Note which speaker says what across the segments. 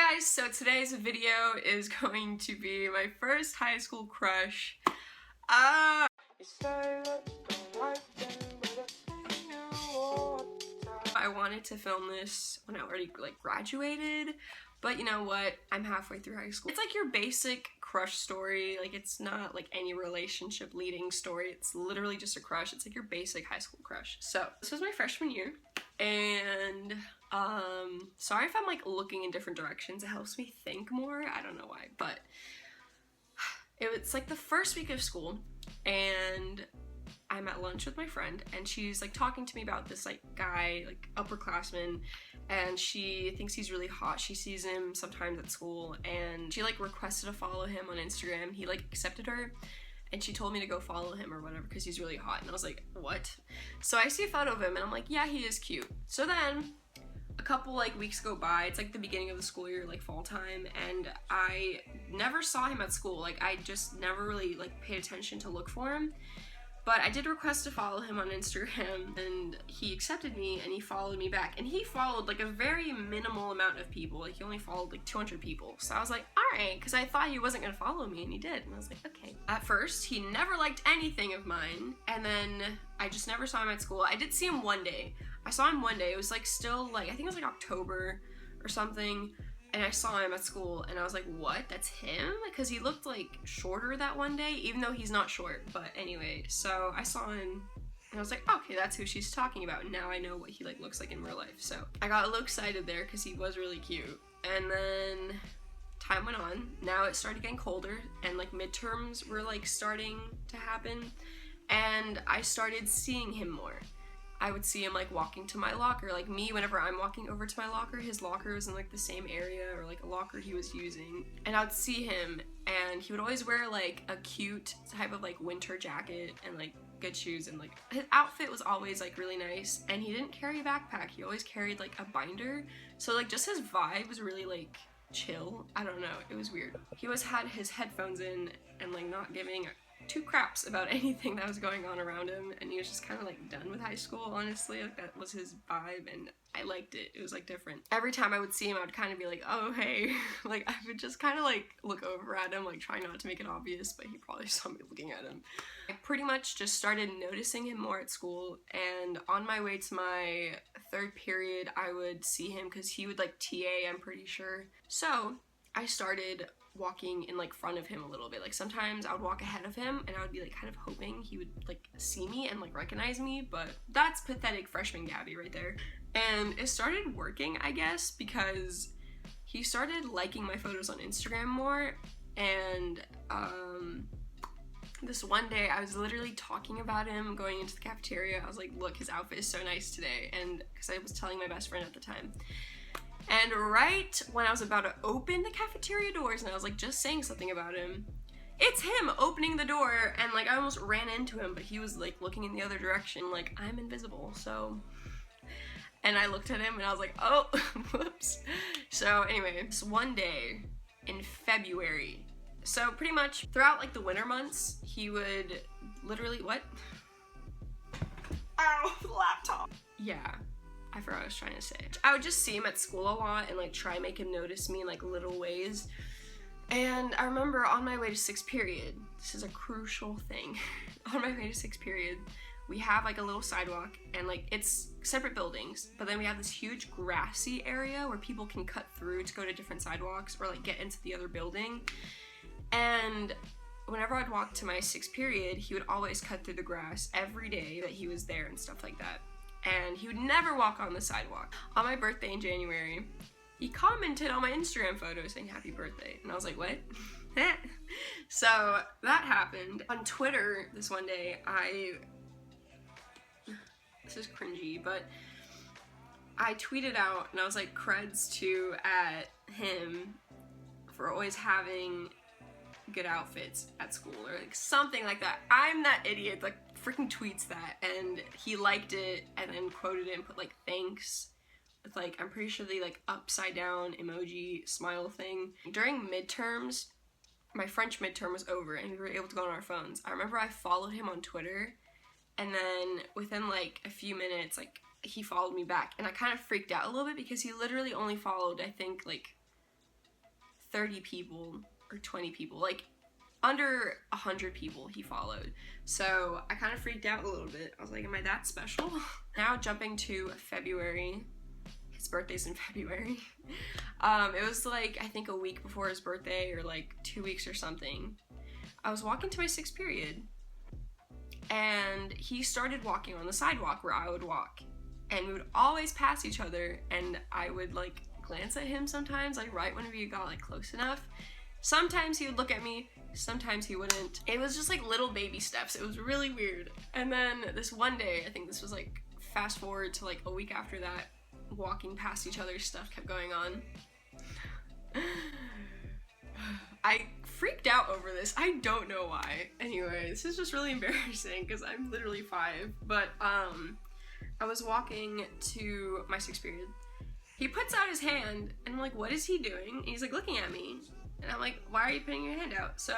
Speaker 1: guys, so today's video is going to be my first high school crush. I wanted to film this when I already graduated, but you know what? I'm halfway through high school. It's like your basic crush story. Like, it's not like any relationship leading story. It's literally just a crush. It's like your basic high school crush. So this was my freshman year, and sorry if I'm like looking in different directions. It helps me think more. I don't know why, but it's like the first week of school, and I'm at lunch with my friend, and she's like talking to me about this like guy, like upperclassman, and she thinks he's really hot. She sees him sometimes at school, and she like requested to follow him on Instagram. He like accepted her, and she told me to go follow him or whatever because he's really hot. And I was like, what? So I see a photo of him, and I'm like, yeah, he is cute. So then a couple like weeks go by. It's like the beginning of the school year, like fall time, and I never saw him at school. Like, I just never really like paid attention to look for him. But I did request to follow him on Instagram, and he accepted me, and he followed me back. And he followed like a very minimal amount of people. Like, he only followed like 200 people. So I was like, alright, because I thought he wasn't gonna follow me, and he did. And I was like, okay. At first, he never liked anything of mine, and then I just never saw him at school. I did see him one day. I saw him one day. It was like still like, I think it was like October or something. And I saw him at school, and I was like, what? That's him? Because he looked like shorter that one day, even though he's not short. But anyway, so I saw him, and I was like, okay, that's who she's talking about. Now I know what he like looks like in real life. So I got a little excited there because he was really cute. And then time went on. Now it started getting colder, and like midterms were like starting to happen, and I started seeing him more. I would see him like walking to my locker. Like, me, whenever I'm walking over to my locker, his locker was in like the same area, or like a locker he was using, and I would see him, and he would always wear like a cute type of like winter jacket and like good shoes, and like his outfit was always like really nice. And he didn't carry a backpack. He always carried like a binder, so like just his vibe was really like chill. I don't know, it was weird. He always had his headphones in and like not giving two craps about anything that was going on around him, and he was just kind of like done with high school, honestly. Like, that was his vibe, and I liked it. It was like different. Every time I would see him, I would kind of be like, oh hey. Like, I would just kind of like look over at him, like try not to make it obvious, but he probably saw me looking at him. I pretty much just started noticing him more at school, and on my way to my third period, I would see him because he would like TA, I'm pretty sure. So I started walking in like front of him a little bit. Like, sometimes I would walk ahead of him, and I would be like kind of hoping he would like see me and like recognize me, but that's pathetic freshman Gabby right there. And it started working, I guess, because he started liking my photos on Instagram more. And this one day I was literally talking about him going into the cafeteria. I was like, look, his outfit is so nice today, and because I was telling my best friend at the time. And right when I was about to open the cafeteria doors, and I was like just saying something about him, it's him opening the door, and like I almost ran into him, but he was like looking in the other direction, like I'm invisible, so. And I looked at him, and I was like, oh, whoops. So anyway, this one day in February, so pretty much throughout like the winter months, he would literally, what? Ow, laptop. Yeah. I forgot what I was trying to say. I would just see him at school a lot and like try and make him notice me in like little ways. And I remember on my way to sixth period, this is a crucial thing. On my way to sixth period, we have like a little sidewalk, and like it's separate buildings, but then we have this huge grassy area where people can cut through to go to different sidewalks or like get into the other building. And whenever I'd walk to my sixth period, he would always cut through the grass every day that he was there and stuff like that. And he would never walk on the sidewalk. On my birthday in January, he commented on my Instagram photo saying happy birthday. And I was like, what? So that happened. On Twitter this one day, this is cringy, but I tweeted out, and I was like, creds at him for always having good outfits at school, or like something like that. I'm that idiot like freaking tweets that, and he liked it and then quoted it and put like thanks with like, I'm pretty sure the like upside down emoji smile thing. During midterms, my French midterm was over, and we were able to go on our phones. I remember I followed him on Twitter, and then within like a few minutes, like he followed me back, and I kind of freaked out a little bit because he literally only followed, I think, like 30 people or 20 people, like under 100 people he followed. So I kind of freaked out a little bit. I was like, am I that special? Now jumping to February. His birthday's in February. It was like, I think a week before his birthday, or like 2 weeks or something. I was walking to my 6th period, and he started walking on the sidewalk where I would walk. And we would always pass each other, and I would like glance at him sometimes, like right whenever you got like close enough. Sometimes he would look at me, sometimes he wouldn't. It was just like little baby steps. It was really weird. And then this one day, I think this was like fast forward to like a week after that, walking past each other, stuff kept going on. I freaked out over this. I don't know why. Anyway, this is just really embarrassing because I'm literally 5. But I was walking to my 6th period. He puts out his hand, and I'm like, what is he doing? And he's like looking at me. And I'm like, why are you putting your hand out? So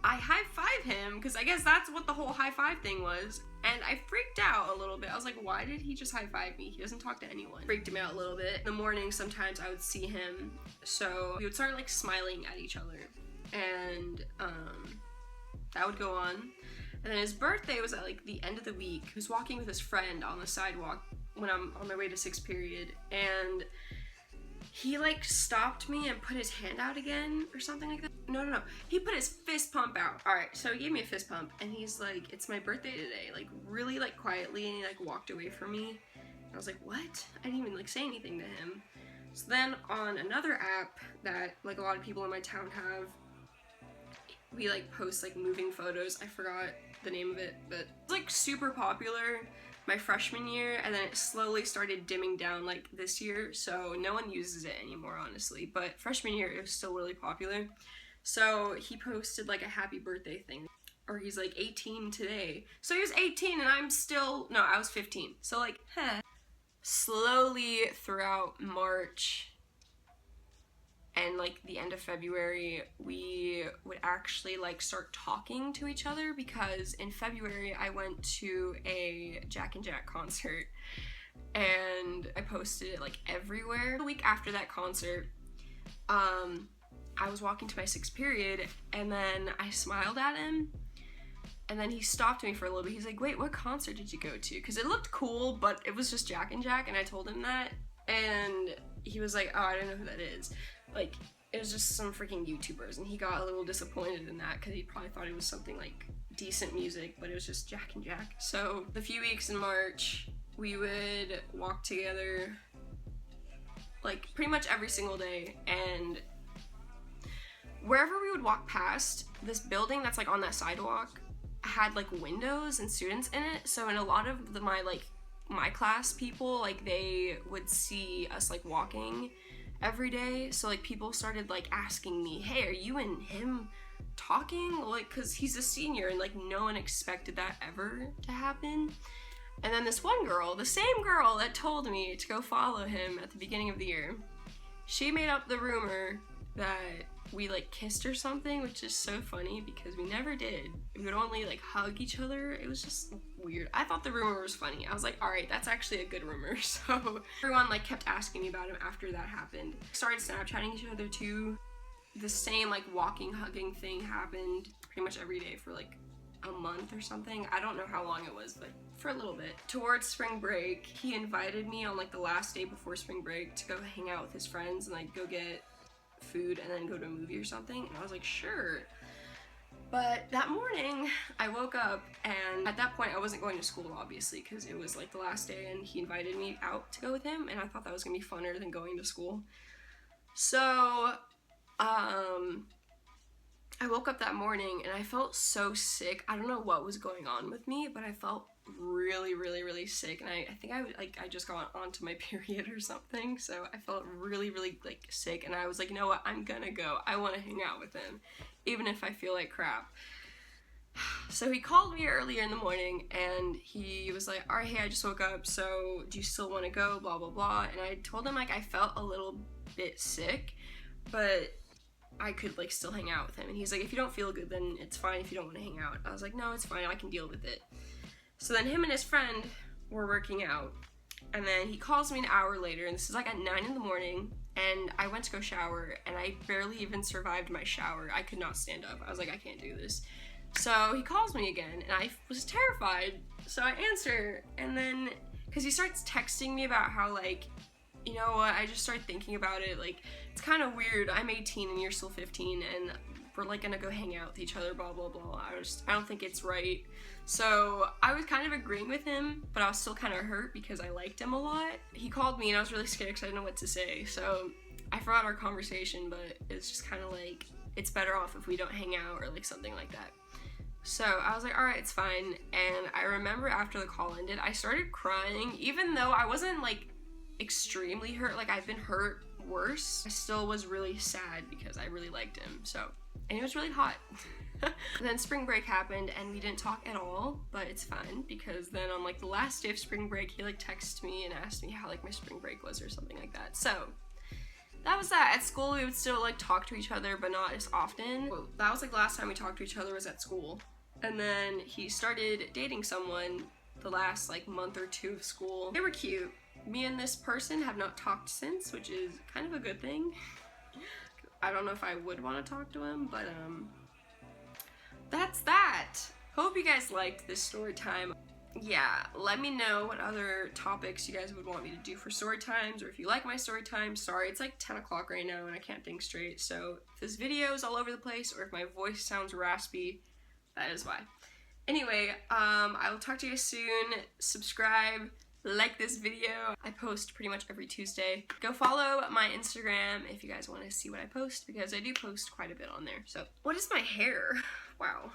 Speaker 1: I high-five him, because I guess that's what the whole high-five thing was. And I freaked out a little bit. I was like, why did he just high-five me? He doesn't talk to anyone. Freaked him out a little bit. In the morning, sometimes I would see him. So we would start like smiling at each other. And that would go on. And then his birthday was at like the end of the week. He was walking with his friend on the sidewalk when I'm on my way to 6th period. And he like stopped me and put his hand out again or something like that. No. He put his fist pump out. All right, so he gave me a fist pump, and he's like, it's my birthday today, like really like quietly, and he like walked away from me. And I was like, what? I didn't even like say anything to him. So then on another app that like a lot of people in my town have, we like post like moving photos. I forgot the name of it, but it's like super popular my freshman year, and then it slowly started dimming down like this year, so no one uses it anymore, honestly. But freshman year, it was still really popular. So he posted like a happy birthday thing, or he's like 18 today. So he was 18 and I'm still, no, I was 15. So like, slowly throughout March and like the end of February, we would actually like start talking to each other, because in February I went to a Jack and Jack concert, and I posted it like everywhere. The week after that concert, I was walking to my 6th period, and then I smiled at him, and then he stopped me for a little bit. He's like, wait, what concert did you go to? Because it looked cool, but it was just Jack and Jack, and I told him that, and he was like, oh, I don't know who that is. Like, it was just some freaking YouTubers, and he got a little disappointed in that, because he probably thought it was something like decent music, but it was just Jack and Jack. So the few weeks in March, we would walk together like pretty much every single day, and wherever we would walk past, this building that's like on that sidewalk had like windows and students in it. So in a lot of my class people, like they would see us like walking every day. So like people started like asking me, hey, are you and him talking? Like, cause he's a senior, and like no one expected that ever to happen. And then this one girl, the same girl that told me to go follow him at the beginning of the year, she made up the rumor that we like kissed or something, which is so funny because we never did. We would only like hug each other. It was just weird. I thought the rumor was funny. I was like, all right, that's actually a good rumor. So everyone like kept asking me about him after that happened. Started Snapchatting each other too. The same like walking, hugging thing happened pretty much every day for like a month or something. I don't know how long it was, but for a little bit. Towards spring break, he invited me on like the last day before spring break to go hang out with his friends and like go get food and then go to a movie or something, and I was like, sure. But that morning I woke up, and at that point I wasn't going to school, obviously, because it was like the last day and he invited me out to go with him, and I thought that was gonna be funner than going to school. So I woke up that morning and I felt so sick. I don't know what was going on with me, but I felt really sick, and I think I just got onto my period or something, so I felt really like sick, and I was like, you know what, I'm gonna go. I want to hang out with him even if I feel like crap. So he called me earlier in the morning, and he was like, alright, hey, I just woke up, so do you still want to go, blah blah blah. And I told him like I felt a little bit sick, but I could like still hang out with him. And he's like, if you don't feel good, then it's fine if you don't want to hang out. I was like, no, it's fine, I can deal with it. So then him and his friend were working out, and then he calls me an hour later, and this is like at 9 in the morning, and I went to go shower, and I barely even survived my shower. I could not stand up. I was like, I can't do this. So he calls me again, and I was terrified. So I answer, and then, because he starts texting me about how, like, you know what, I just started thinking about it, like, it's kind of weird. I'm 18 and you're still 15, and we're, like, gonna go hang out with each other, blah, blah, blah. I don't think it's right. So I was kind of agreeing with him, but I was still kind of hurt because I liked him a lot. He called me, and I was really scared because I didn't know what to say. So I forgot our conversation, but it's just kind of like, it's better off if we don't hang out or, like, something like that. So I was like, all right, it's fine. And I remember after the call ended, I started crying, even though I wasn't, like, extremely hurt. Like, I've been hurt worse. I still was really sad because I really liked him. So, and it was really hot. Then spring break happened, and we didn't talk at all, but it's fine because then on, like, the last day of spring break, he, like, texted me and asked me how, like, my spring break was or something like that. So that was that. At school, we would still, like, talk to each other, but not as often. Well, that was, like, the last time we talked to each other was at school. And then he started dating someone the last, like, month or two of school. They were cute. Me and this person have not talked since, which is kind of a good thing. I don't know if I would want to talk to him, but that's that. Hope you guys liked this story time. Yeah, let me know what other topics you guys would want me to do for story times, or if you like my story times. Sorry, it's like 10 o'clock right now and I can't think straight, so if this video is all over the place or if my voice sounds raspy, that is why. Anyway, I will talk to you guys soon. Subscribe, like this video. I post pretty much every Tuesday. Go follow my Instagram if you guys want to see what I post, because I do post quite a bit on there. So, what is my hair? Wow.